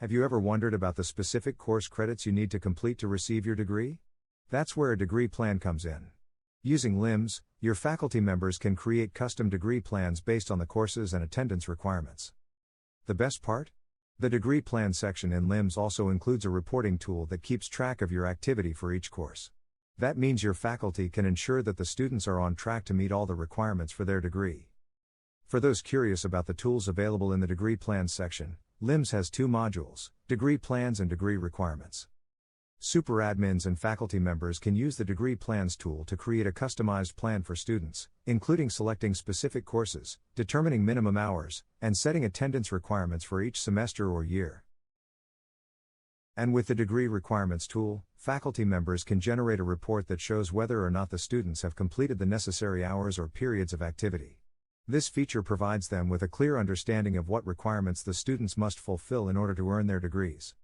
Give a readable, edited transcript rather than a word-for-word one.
Have you ever wondered about the specific course credits you need to complete to receive your degree? That's where a degree plan comes in. Using LIMS, your faculty members can create custom degree plans based on the courses and attendance requirements. The best part? The degree plan section in LIMS also includes a reporting tool that keeps track of your activity for each course. That means your faculty can ensure that the students are on track to meet all the requirements for their degree. For those curious about the tools available in the degree plans section, LIMS has two modules: degree plans and degree requirements. Super admins and faculty members can use the degree plans tool to create a customized plan for students, including selecting specific courses, determining minimum hours, and setting attendance requirements for each semester or year. And with the degree requirements tool, faculty members can generate a report that shows whether or not the students have completed the necessary hours or periods of activity. This feature provides them with a clear understanding of what requirements the students must fulfill in order to earn their degrees.